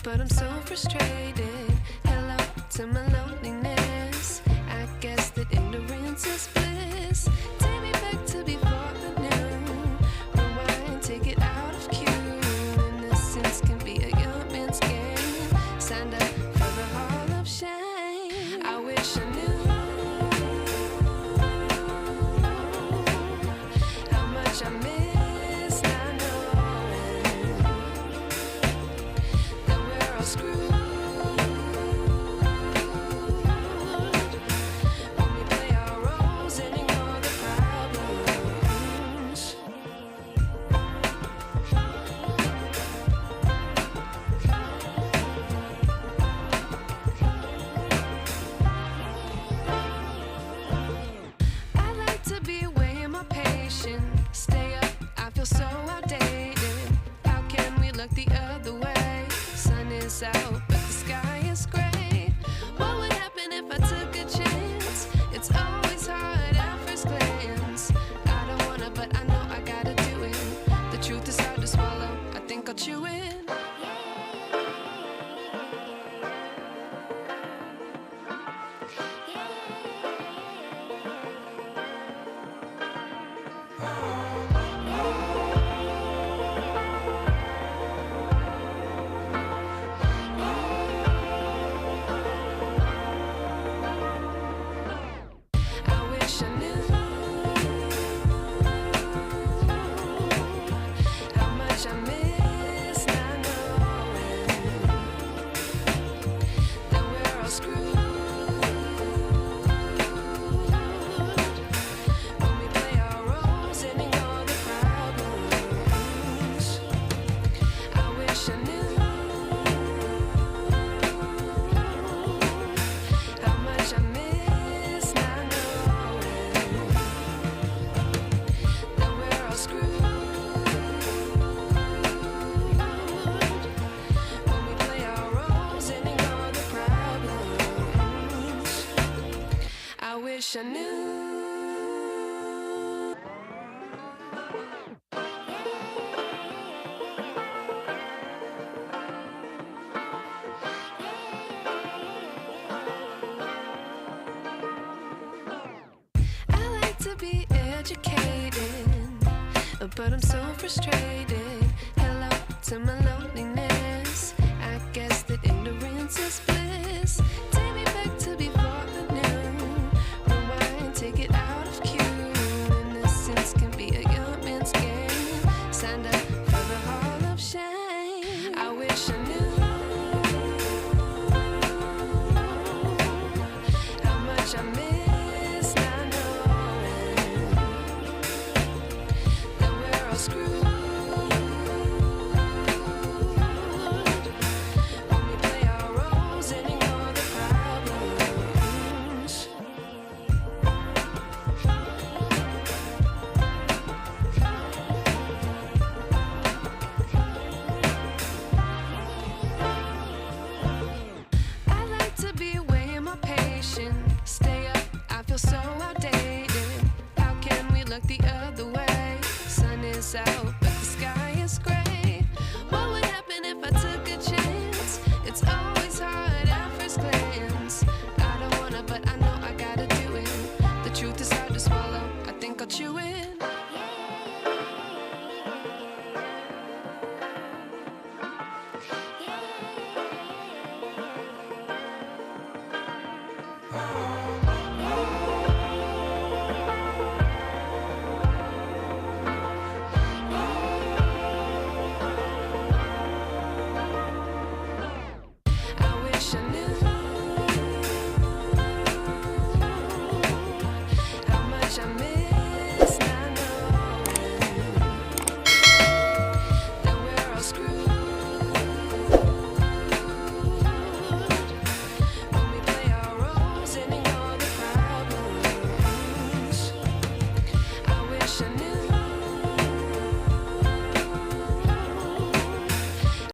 but I'm so frustrated. Hello to my loneliness. I guess that ignorance is bliss. Take me back to before the noon. Rewind, take it out of cue. Innocence can be a young man's game. Signed up for the hall of shame. I wish I knew how much I miss not knowing that we're all screwed when we play our roles and ignore the problems. I like to be way more patient. Stay up, I feel so outdated. How can we look the other way? Sun is out, but the sky is gray. What would happen if I took a chance? It's always hard at first glance. I don't wanna, but I know I gotta do it. The truth is hard to swallow, I think I'll chew it. I wish I knew how much I miss not knowing that we're all screwed when we play our roles and ignore the problems. I wish I knew how much I miss not knowing that we're all screwed when we play our roles and ignore the problems. I wish I knew. I like to be educated, but I'm so frustrated. Hello to my loneliness. I guess that ignorance is bliss. Take me back to before the noon. Rewind, take it out of cue. Innocence can be a young man's game. Signed up for the hall of shame. I wish I knew how much I miss not knowing that we're all screwed when we play our roles and ignore the problems. I like to be way more patient. Stay up, I feel so outdated. How can we look the other way? Sun is out,